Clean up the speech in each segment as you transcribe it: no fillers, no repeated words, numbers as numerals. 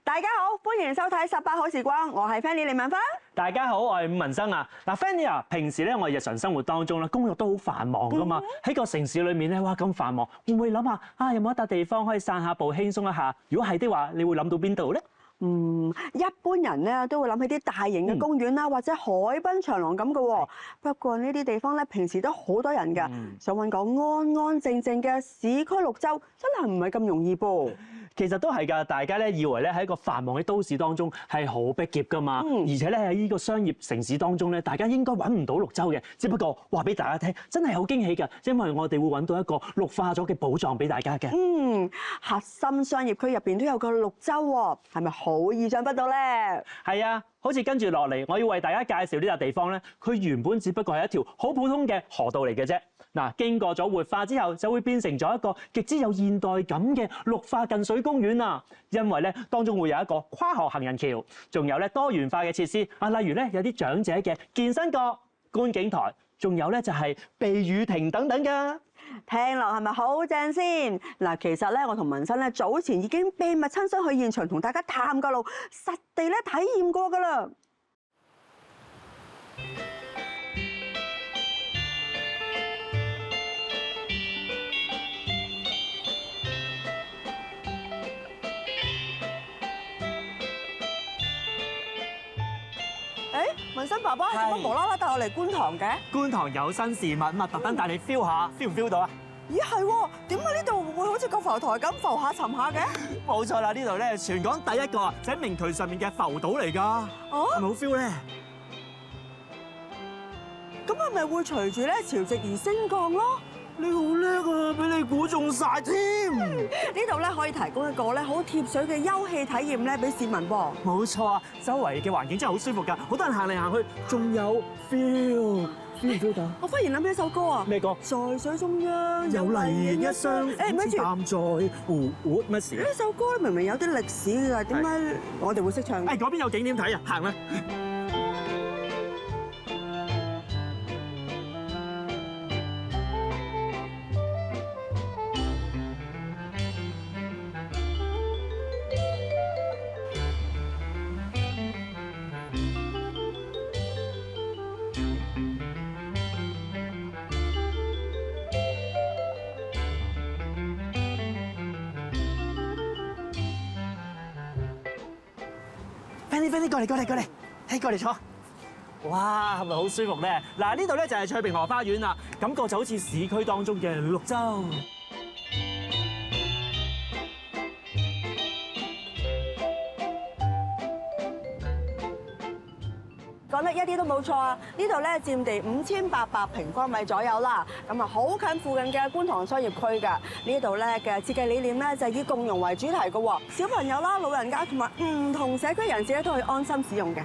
大家好，歡迎收睇18好時光，我係 Fanny 李敏芬。大家好，我係伍文生啊。嗱 Fanny 啊，平時咧我日常生活當中咧工作都好繁忙噶嘛，喺個城市裏面咧，哇咁繁忙，會唔會諗下啊有冇一笪地方可以散下步輕鬆一下？如果係的話，你會諗到邊度咧？一般人咧都會諗起啲大型嘅公園啦，或者海濱長廊咁嘅喎。不過呢啲地方咧，平時都好多人㗎，想揾個安安靜靜嘅市區綠洲，真係唔係咁容易噃。其實都係㗎，大家咧以為咧喺一個繁忙嘅都市當中係好逼仄㗎嘛，而且咧喺呢個商業城市當中咧，大家應該揾唔到綠洲嘅。只不過話俾大家聽，真係好驚喜㗎，因為我哋會揾到一個綠化咗嘅寶藏俾大家嘅。核心商業區入邊都有個綠洲喎，係咪好意想不到咧？係啊，好似跟住落嚟，我要為大家介紹呢笪地方咧，佢原本只不過係一條好普通嘅河道嚟嘅啫。嗱，經過咗活化之後，就會變成咗一個極之有現代感嘅綠化近水公園啊！因為咧，當中會有一個跨河行人橋，仲有咧多元化嘅設施啊，例如咧有啲長者嘅健身角、觀景台，仲有咧就係避雨亭等等㗎。聽落係咪好正先？嗱，其實咧我同文生咧早前已經秘密親身去現場同大家探個路，實地咧體驗過㗎啦。文生爸爸做乜無啦啦帶我嚟觀塘嘅？觀塘有新事物，咁啊特登帶你 feel 下，feel 唔 feel 到啊？咦係喎，點解呢度會好似個浮台咁浮下沉下嘅？冇錯啦，呢度咧全港第一個就喺明渠上面嘅浮島嚟㗎，係咪好 feel 咧？咁係咪會隨住咧潮汐而升降咯？你好叻啊，俾你估中晒添！呢度咧可以提供一個咧好貼水嘅休憩體驗咧俾市民噃。冇錯啊，周圍嘅環境真係好舒服㗎，好多人行嚟行去，仲有 feel 唔 feel 到？我忽然諗起一首歌啊！咩歌？在水中央有麗影一雙，唔係站在活乜事？呢首歌明明有啲歷史㗎，點解我哋會識唱？嗰邊有景點睇啊，行啦！Fanny 過嚟坐。哇，係咪好舒服咧？嗱，呢度咧就係翠屏河花園啦，感覺就好似市區當中嘅綠洲。講得一啲都冇錯啊！呢度咧佔地5800平方米左右啦，咁啊好近附近嘅觀塘商業區㗎。呢度咧嘅設計理念咧就係以共融為主題嘅喎，小朋友啦、老人家同埋唔同社區人士咧都可以安心使用嘅。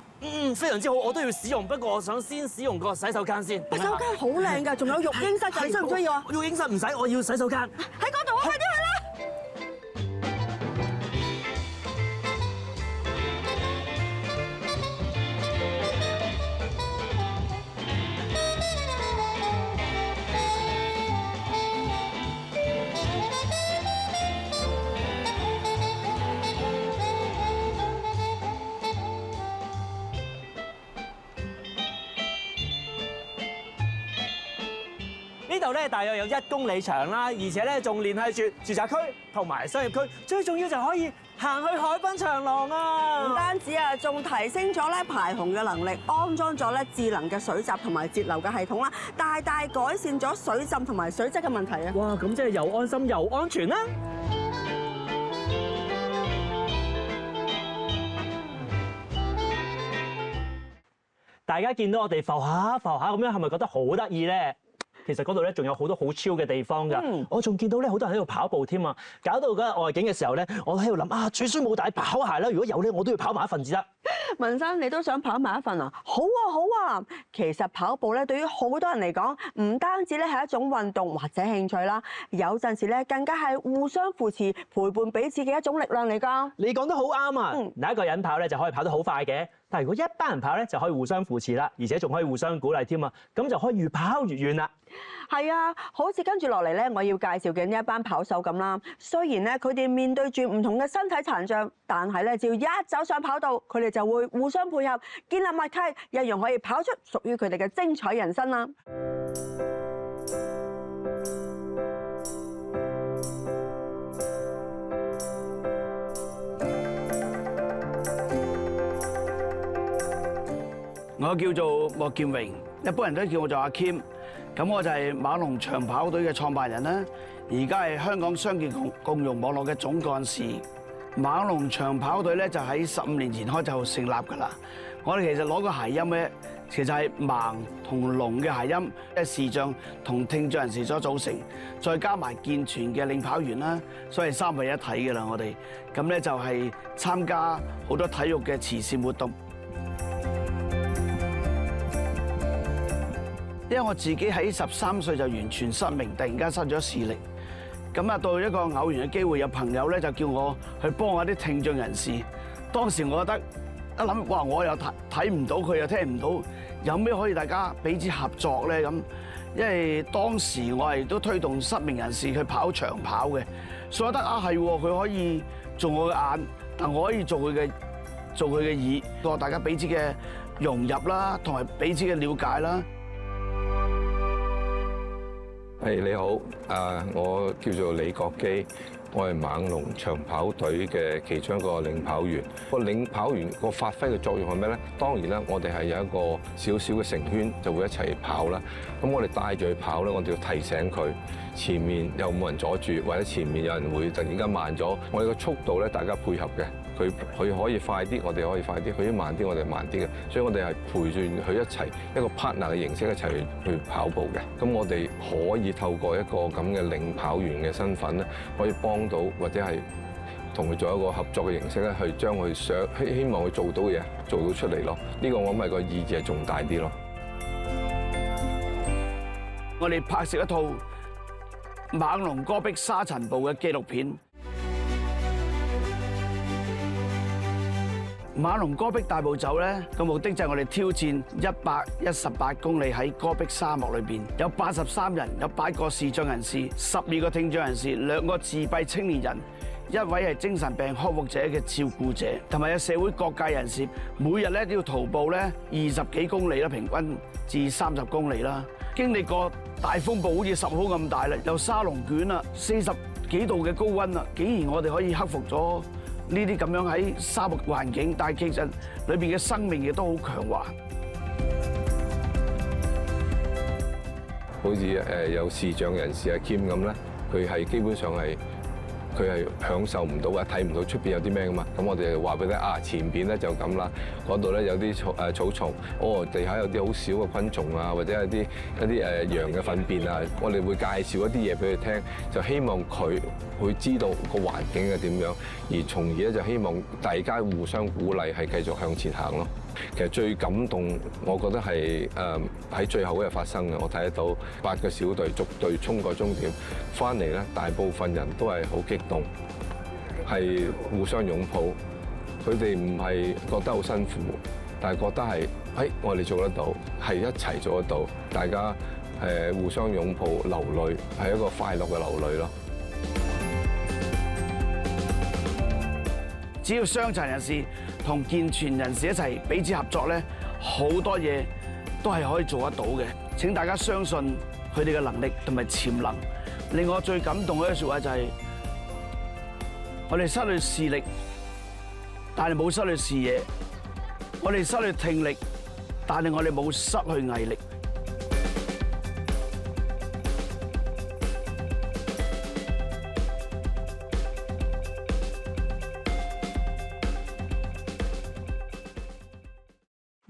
非常之好，我都要使用，不過我想先使用個洗手間先。洗手間好靚㗎，仲有育嬰室㗎，你需唔需要啊？育嬰室唔使，我要洗手間。喺嗰度啊，快啲去啦！呢度咧大約有1公里長啦，而且咧仲連繫住住宅區同埋商業區，最重要就可以行去海濱長廊啊！唔單止啊，仲提升咗咧排洪嘅能力，安裝咗咧智能嘅水閘同埋節流嘅系統啦，大大改善咗水浸同埋水質嘅問題啊！哇，咁即係又安心又安全啦！大家見到我哋浮下浮下咁樣，係咪覺得好得意咧？其實嗰度咧仲有好多好超嘅地方㗎，我仲見到咧好多人喺度跑步添啊！搞到嗰日外景嘅時候咧，我喺度諗啊，最衰冇帶跑鞋啦，如果有咧，我都要跑埋一份至得。文生，你都想跑埋一份啊？好啊，好啊！其實跑步咧，對於好多人嚟講，唔單止咧係一種運動或者興趣啦，有陣時咧更加係互相扶持、陪伴彼此嘅一種力量嚟㗎。你講得好啱啊！嗱，一個人跑咧就可以跑得好快嘅，但係如果一班人跑咧就可以互相扶持啦，而且仲可以互相鼓勵添啊！咁就可以越跑越遠啦。係啊，好似跟住落嚟咧，我要介紹嘅呢一班跑手咁啦。雖然咧佢哋面對住唔同嘅身體殘障，但係咧只要一走上跑道，佢哋就會互相配合，建立默契，一樣可以跑出屬於佢哋嘅精彩人生啦。我叫做莫劍榮，一般人都叫我做阿 Kim。咁我就係馬龍長跑隊嘅創辦人啦，而家係香港傷健共融網絡嘅總幹事。馬龍長跑隊咧就喺15年前開就成立㗎啦。我哋其實攞個諧音咧，其實係盲同聾嘅諧音，即係視障同聽障人士所組成，再加埋健全嘅領跑員啦，所以三位一體㗎啦。我哋咁咧就係參加好多體育嘅慈善活動。因為我自己喺13歲就完全失明，突然間失咗視力。咁啊，到一個偶然嘅機會，有朋友咧就叫我去幫下啲聽障人士。當時我覺得一諗，哇！我又睇唔到，佢又聽唔到，有咩可以大家彼此合作咧？咁因為當時我係都推動失明人士去跑長跑嘅，所以覺得啊係，佢可以做我嘅眼，但我可以做佢嘅耳，大家彼此嘅融入啦，同埋彼此嘅了解啦。你好，我叫做李國基，我係猛龍長跑隊嘅其中一個領跑員。個領跑員個發揮嘅作用係咩咧？當然啦，我哋係有一個少少嘅成圈，就會一齊跑啦。咁我哋帶住佢跑咧，我哋要提醒佢前面有冇人阻住，或者前面有人會突然間慢咗。我哋個速度咧，大家配合嘅。佢可以快啲，我哋可以快啲；佢慢啲，我哋慢啲嘅。所以我哋係陪住佢一齊一個 partner 嘅形式一齊去跑步嘅。咁我哋可以透過一個咁嘅領跑員嘅身份咧，可以幫到或者係同佢做一個合作嘅形式咧，去將佢希望佢做到嘅嘢做到出嚟咯。呢個我諗係個意義係重大啲咯。我哋拍攝一套猛龍戈壁沙塵暴嘅紀錄片。猛龍戈壁大步走咧，個目的就係我哋挑戰118公里喺戈壁沙漠裏邊，有83人，有8個視障人士，12個聽障人士，2個自閉青年人，1位係精神病康復者嘅照顧者，同埋有社會各界人士，每日咧都要徒步咧20幾公里啦，平均至30公里啦。經歷過大風暴，好似10號咁大啦，有沙龍捲啦，40幾度嘅高溫啦，竟然我哋可以克服咗呢啲咁樣喺沙漠環境，但係其實裏邊嘅生命亦都好強橫。好似有視障人士阿 Kim 咁咧，佢係基本上係享受唔到啊，睇唔到出邊有啲咩噶嘛。咁我哋就話俾你聽啊，前邊咧就咁啦，嗰度咧有啲草叢，地下有啲好少嘅昆蟲啊，或者有啲羊嘅糞便啊，我哋會介紹一啲嘢俾佢聽，就希望佢會知道個環境係點樣，而從而咧就希望大家互相鼓勵，係繼續向前行咯。其實最感動，我覺得係喺最後嗰日發生嘅。我睇得到8個小隊逐隊衝過終點，翻嚟咧，大部分人都係好激動，係互相擁抱。佢哋唔係覺得好辛苦，但係覺得係我哋做得到，係一齊做得到，大家互相擁抱流淚，係一個快樂嘅流淚咯。只要傷殘人士同健全人士一齊彼此合作咧，好多嘢都係可以做得到嘅。請大家相信佢哋嘅能力同埋潛能。令我最感動嘅一句説話就係：我哋失去視力，但係冇失去視野；我哋失去聽力，但係我哋冇失去毅力。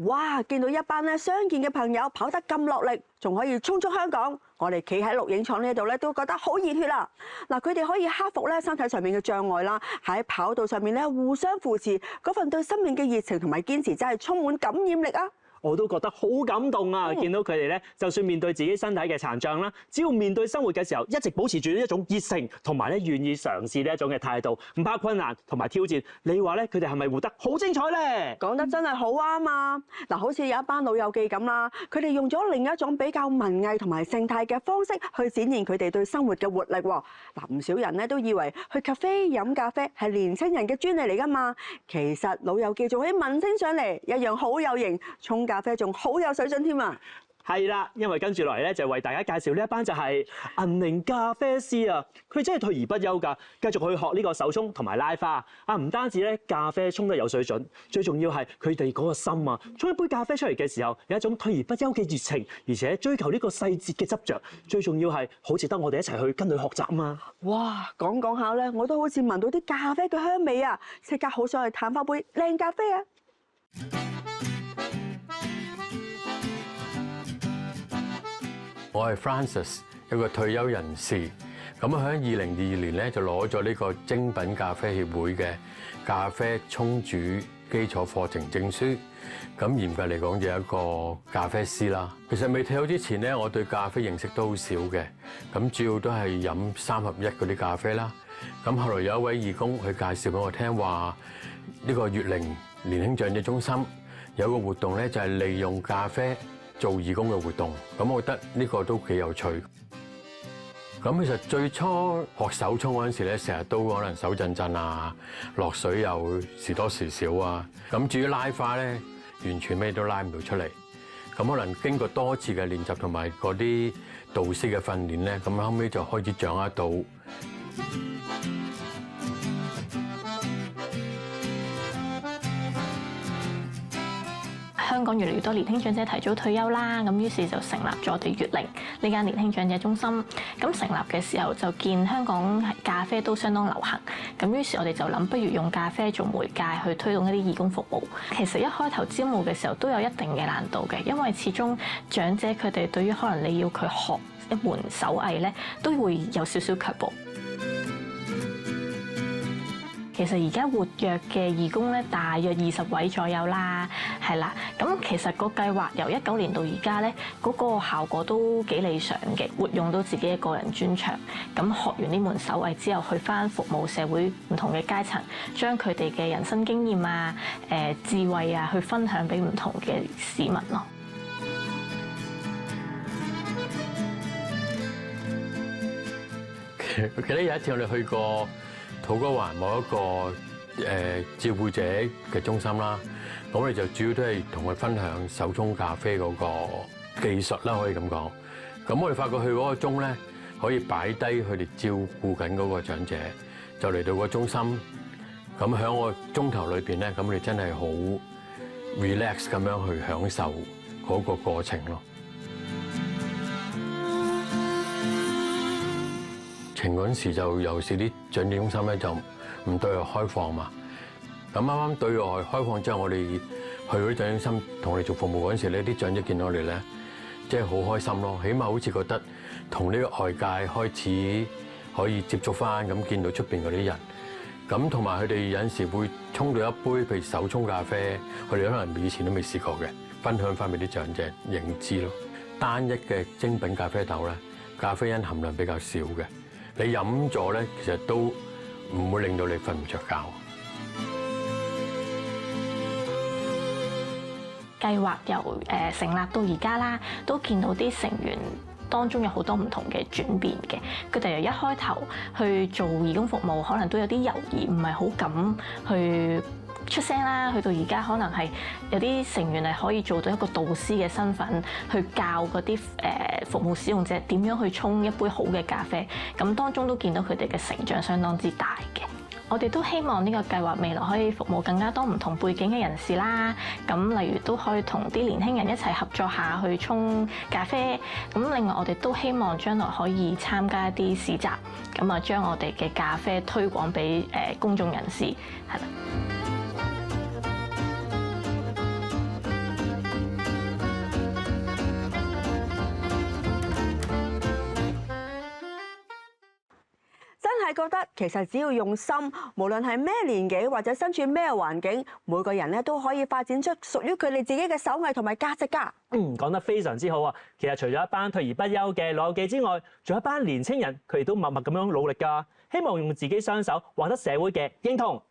哇！見到一班咧相見嘅朋友跑得咁落力，仲可以衝出香港，我哋企喺錄影廠呢度咧都覺得好熱血啦！嗱，佢哋可以克服咧身體上面嘅障礙啦，喺跑道上面咧互相扶持，嗰份對生命嘅熱情同埋堅持真係充滿感染力啊！我都覺得好感動啊！見到佢哋咧，就算面對自己身體嘅殘障啦，只要面對生活嘅時候，一直保持住呢一種熱誠，同埋咧願意嘗試呢一種嘅態度，唔怕困難同埋挑戰。你話咧，佢哋係咪活得好精彩咧？講得真係好啱啊！嗱，好似有一班老友記咁啦，佢哋用咗另一種比較文藝同埋靜態嘅方式去展現佢哋對生活嘅活力喎。嗱，唔少人咧都以為去咖啡飲咖啡係年輕人嘅專利嚟㗎嘛，其實老友記做起文青上嚟一樣好有型，沖咖啡仲好有水準添啊！係啦，因為跟住落嚟咧就為大家介紹呢一班就係銀齡咖啡師啊！佢真係退而不休㗎，繼續去學呢個手沖同埋拉花啊！唔單止咧咖啡沖得有水準，最重要係佢哋嗰個心啊！沖一杯咖啡出嚟嘅時候有一種退而不休嘅熱情，而且追求呢個細節嘅執着，最重要係好值得我哋一齊去跟佢學習啊嘛！哇，講講下咧，我都好似聞到啲咖啡嘅香味啊！即刻好想去嘆翻杯靚咖啡啊！我係 Francis， 一個退休人士。咁喺2022年咧就攞咗呢個精品咖啡協會嘅咖啡沖煮基礎課程證書。咁嚴格嚟講，就係一個咖啡師啦。其實未退休之前咧，我對咖啡認識都好少嘅。咁主要都係飲3合1嗰啲咖啡啦。咁後來有一位義工佢介紹俾我聽話，呢個月齡年輕長者中心有個活動咧，就係利用咖啡做義工嘅活動，咁我覺得呢個都幾有趣。咁其實最初學手沖嗰陣時咧，成日都可能手震震啊，落水又時多時少啊。咁至於拉花咧，完全咩都拉唔到出嚟。咁可能經過多次嘅練習同埋嗰啲導師嘅訓練咧，咁後尾就開始掌握到。香港越嚟越多年輕長者提早退休啦，咁於是就成立咗我哋月齡呢間年輕長者中心。咁成立嘅時候就見香港咖啡都相當流行，咁於是我哋就諗不如用咖啡做媒介去推動一啲義工服務。其實一開頭招募嘅時候都有一定嘅難度嘅，因為始終長者佢哋對於可能你要佢學一門手藝咧，都會有少少卻步。其實而家活躍嘅義工咧，大約20位左右啦，係啦。咁其實個計劃由19年到而家咧，嗰個效果都幾理想嘅，活用到自己嘅個人專長。咁學完呢門手藝之後，去返服務社會唔同嘅階層，將佢哋嘅人生經驗啊、智慧啊，去分享俾唔同嘅市民咯。記得有一次我哋去過土瓜灣某一個照顧者嘅中心啦，咁我哋就主要都係同佢分享手沖咖啡嗰個技術啦，可以咁講。咁我哋發覺去嗰個鐘咧，可以擺低佢哋照顧緊嗰個長者，就嚟到個中心。咁喺個鐘頭裏邊咧，咁我哋真係好 relax 咁樣去享受嗰個過程咯。情嗰陣時就尤其是啲長者中心咧就唔對外開放嘛，咁啱啱對外開放之後，我哋去嗰啲長者中心同我哋做服務嗰陣時咧，啲長者見到我哋咧，即係好開心咯，起碼好似覺得同呢個外界開始可以接觸翻，咁見到出邊嗰啲人，咁同埋佢哋有陣時會沖到一杯譬如手沖咖啡，佢哋可能以前都未試過嘅，分享翻俾啲長者認知咯。單一嘅精品咖啡豆咧，咖啡因含量比較少嘅。你飲咗咧，其實都唔會令到你瞓唔着覺。計劃由成立到而家啦，都見到啲成員當中有好多唔同嘅轉變嘅。佢哋由一開頭去做義工服務，可能都有啲猶豫，唔係好敢去出聲啦。去到而家，可能係有啲成員係可以做到一個導師嘅身份，去教嗰啲服務使用者點樣去沖一杯好嘅咖啡。咁當中都見到佢哋嘅成長相當之大嘅。我哋都希望呢個計劃未來可以服務更加多唔同背景嘅人士啦。咁例如都可以同啲年輕人一齊合作下去沖咖啡。咁另外我哋都希望將來可以參加一啲市集，咁啊將我哋嘅咖啡推廣俾公眾人士，係啦。係覺得其實只要用心，無論係咩年紀或者身處咩環境，每個人咧都可以發展出屬於佢哋自己嘅手藝同埋價值㗎。講得非常之好啊！其實除咗一班退而不休嘅老友記之外，仲有一班年青人，佢哋都默默咁樣努力㗎，希望用自己雙手獲得社會嘅認同。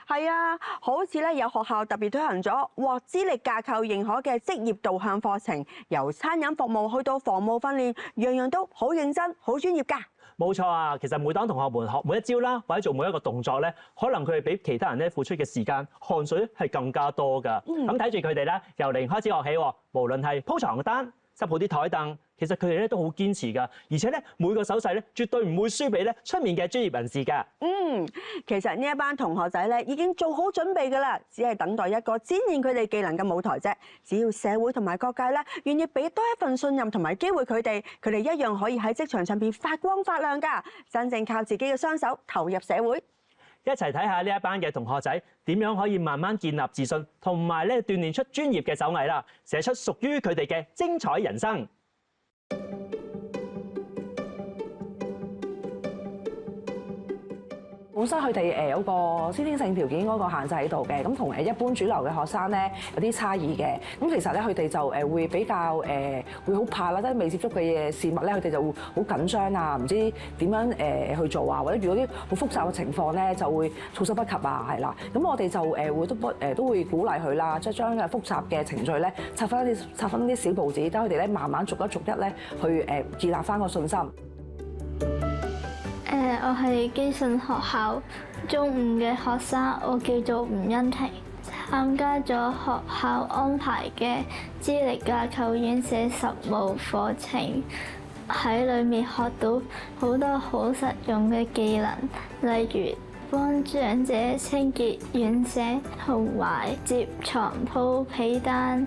係啊，好似咧有學校特別推行咗獲資歷架構認可嘅職業導向課程，由餐飲服務去到房務訓練，樣樣都好認真、好專業㗎。冇錯啊！其實每當同學們學每一招啦，或者做每一個動作咧，可能佢哋比其他人咧付出嘅時間、汗水係更加多㗎。咁睇住佢哋咧，由零開始學起，無論係鋪床單、執好啲台凳，其實佢哋咧都好堅持㗎，而且咧每個手勢咧絕對唔會輸俾咧出面嘅專業人士㗎。其實呢一班同學仔咧已經做好準備㗎啦，只係等待一個展現佢哋技能嘅舞台啫。只要社會同埋各界咧願意俾多一份信任同埋機會佢哋一樣可以喺職場上邊發光發亮㗎，真正靠自己嘅雙手投入社會。一齊睇下呢一班嘅同學仔點樣可以慢慢建立自信，同埋咧鍛鍊出專業嘅手藝啦，寫出屬於佢哋嘅精彩人生。本身佢哋有個先天性條件嗰個限制喺度嘅，咁同一般主流嘅學生咧有啲差異嘅。咁其實咧佢哋就會比較會好怕啦，即係未接觸嘅嘢事物咧，佢哋就會好緊張啊，唔知點樣去做啊，或者遇到啲好複雜嘅情況咧，就會措手不及啊，係啦。咁我哋就都會鼓勵佢啦，即係將複雜嘅程序咧拆分啲小步子，等佢哋咧慢慢逐一咧去建立翻個信心。我係基信學校中五嘅學生，我叫做吳欣婷，參加咗學校安排嘅資歷架構院舍實務課程，喺裏面學到好多好實用嘅技能，例如幫長者清潔院舍同埋摺床鋪被單。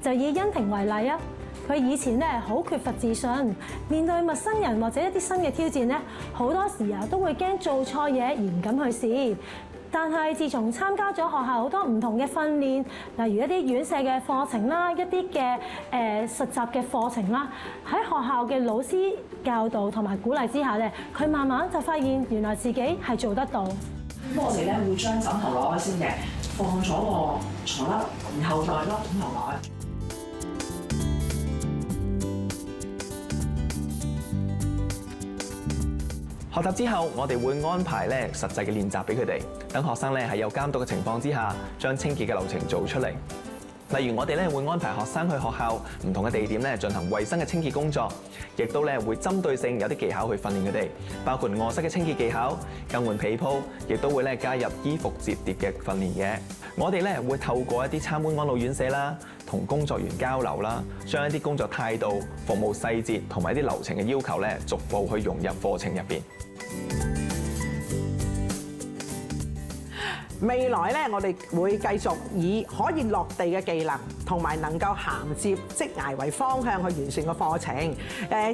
就以欣婷為例啊！佢以前咧好缺乏自信，面對陌生人或者一啲新嘅挑戰咧，好多時啊都會驚做錯嘢而唔敢去試。但係自從參加咗學校好多唔同嘅訓練，例如一啲院舍嘅課程啦，一啲嘅實習嘅課程啦，喺學校嘅老師教導同埋鼓勵之下咧，佢慢慢就發現原來自己係做得到。咁我哋咧會將枕頭攞開先嘅，放咗個床笠，然後再笠枕頭落去。學習之後，我哋會安排實際嘅練習俾佢哋，等學生喺有監督嘅情況之下，將清潔嘅流程做出嚟。例如我哋會安排學生去學校唔同嘅地點進行衞生嘅清潔工作，亦都會針對性有啲技巧去訓練佢哋，包括臥室嘅清潔技巧、更換被鋪，亦都會加入衣服摺疊嘅訓練嘅。我哋會透過一啲參觀安老院舍啦，同工作員交流啦，將一啲工作態度、服務細節同埋一啲流程嘅要求逐步去融入課程入邊。未來咧，我哋會繼續以可以落地嘅技能同埋能夠銜接職涯為方向去完善個課程。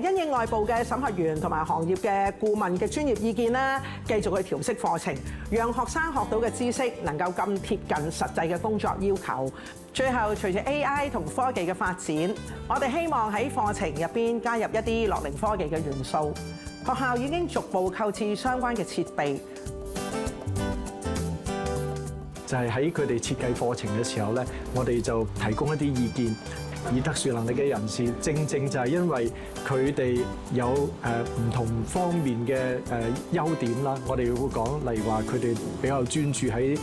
因應外部嘅審核員同埋行業嘅顧問嘅專業意見啦，繼續去調適課程，讓學生學到嘅知識能夠更貼近實際嘅工作要求。最後，隨住 AI 同科技嘅發展，我哋希望喺課程入邊加入一啲樂齡科技嘅元素。學校已經逐步購置相關嘅設備。就係喺佢哋設計課程嘅時候咧，我哋就提供一啲意見。而特殊能力嘅人士，正就係因為佢哋有唔同方面嘅優點啦。我哋會講，例如話佢哋比較專注喺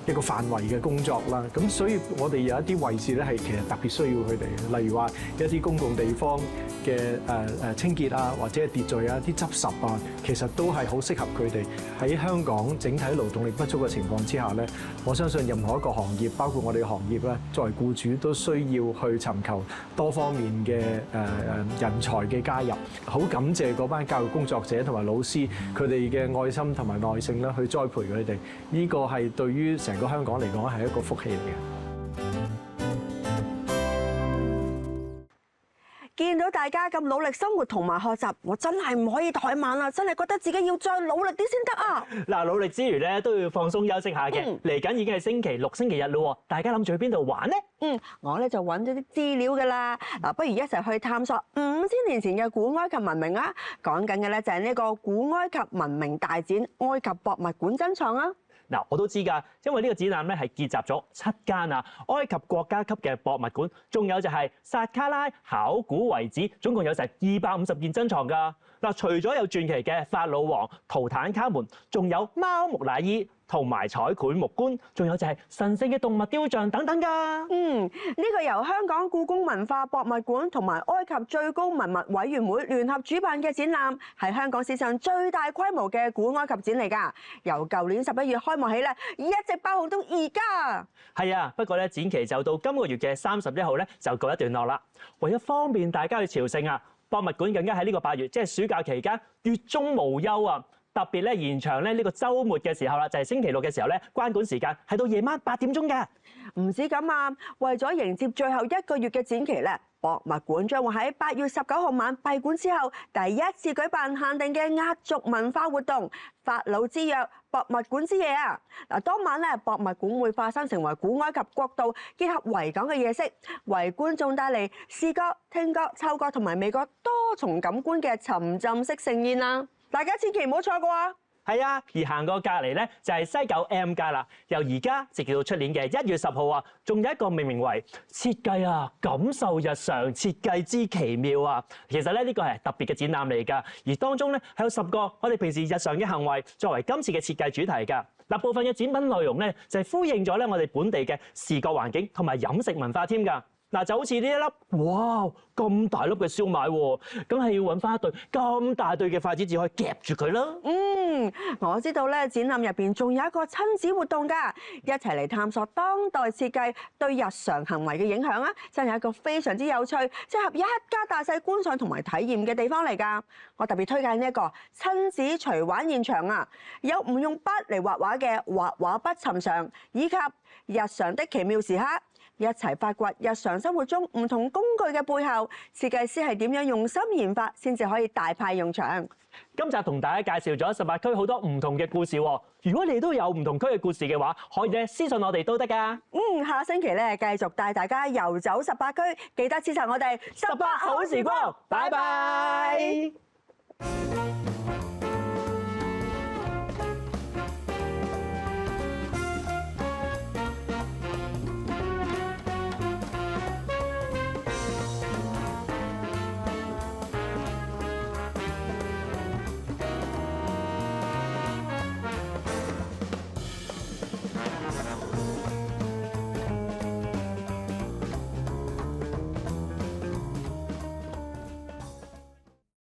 一個範圍嘅工作啦。咁所以我哋有一啲位置咧係其實特別需要佢哋嘅，例如話一啲公共地方嘅清潔啊，或者係秩序啊、啲執拾啊，其實都係好適合佢哋。喺香港整體勞動力不足嘅情況之下咧，我相信任何一個行業，包括我哋嘅行業咧，作為僱主都需要去尋求多方面嘅人才嘅加入。好感謝嗰班教育工作者同埋老師佢哋嘅愛心同埋耐性咧，去栽培佢哋。呢個係對於成個香港嚟講係一個福氣嚟嘅。見到大家咁努力生活同埋學習，我真係唔可以怠慢啦！真係覺得自己要再努力啲先得啊！嗱，努力之餘咧都要放鬆休息下嘅。嚟緊已經係星期六、星期日咯，大家諗住去邊度玩呢？我咧就揾咗啲資料㗎啦。嗱，不如一齊去探索5000年前嘅古埃及文明啊！講緊嘅咧就係呢個古埃及文明大展埃及博物館珍藏啊！嗱，我都知㗎，因為呢個展覽咧係結集咗7間埃及國家級嘅博物館，仲有就係薩卡拉考古遺址，總共有成250件珍藏㗎。嗱，除咗有傳奇嘅法老王圖坦卡門，仲有貓木乃伊同埋彩繪木棺，仲有就係神聖嘅動物雕像等等㗎。呢個由香港故宮文化博物館同埋埃及最高文物委員會聯合主辦嘅展覽，係香港史上最大規模嘅古埃及展嚟㗎。由舊年11月開幕起咧，一直爆紅到而家。係啊，不過咧展期就到今個月嘅31號咧就告一段落啦。為咗方便大家去朝聖啊，博物館更加喺呢個8月，即係暑假期間，月中無休啊！特別咧延長咧呢個週末嘅時候啦，就係星期六嘅時候咧，關館時間係到夜晚8點鐘嘅。唔止咁啊，為咗迎接最後1個月嘅展期咧，博物館將會喺8月19號晚閉館之後，第一次舉辦限定嘅壓軸文化活動——法老之約博物館之夜啊！嗱，當晚咧博物館會化身成為古埃及國度結合維港嘅夜色，為觀眾帶嚟視覺、聽覺、嗅覺同埋味覺多重感官嘅沉浸式盛宴啦！大家千祈唔好錯過啊！係啊，而行過隔離咧就係西九 M+ 啦，由而家直至到出年嘅1月10號啊，仲有一個命名為設計感受日常設計之奇妙啊！其實咧呢個係特別嘅展覽嚟㗎，而當中咧係有10個我哋平時日常嘅行為作為今次嘅設計主題㗎。嗱，部分嘅展品內容咧就係呼應咗咧我哋本地嘅視覺環境同埋飲食文化添㗎。嗱，就好似呢一粒，哇，咁大粒嘅燒賣喎，梗係要揾翻一對咁大對嘅筷子至可以夾住佢啦。我知道咧，展覽入邊仲有一個親子活動㗎，一齊嚟探索當代設計對日常行為嘅影響啊！真係一個非常之有趣，適合一家大細觀賞同埋體驗嘅地方嚟㗎。我特別推介呢一個親子隨玩現場啊，有唔用筆嚟畫畫嘅畫畫不尋常，以及日常的奇妙時刻。一齊發掘日常生活中唔同工具嘅背後，設計師係點樣用心研發，先至可以大派用場。今集同大家介紹咗18區好多唔同嘅故事喎。如果你都有唔同區嘅故事嘅話，可以咧私信我哋都得㗎。下星期咧繼續帶大家遊走18區，記得支持我哋18好時光。拜拜。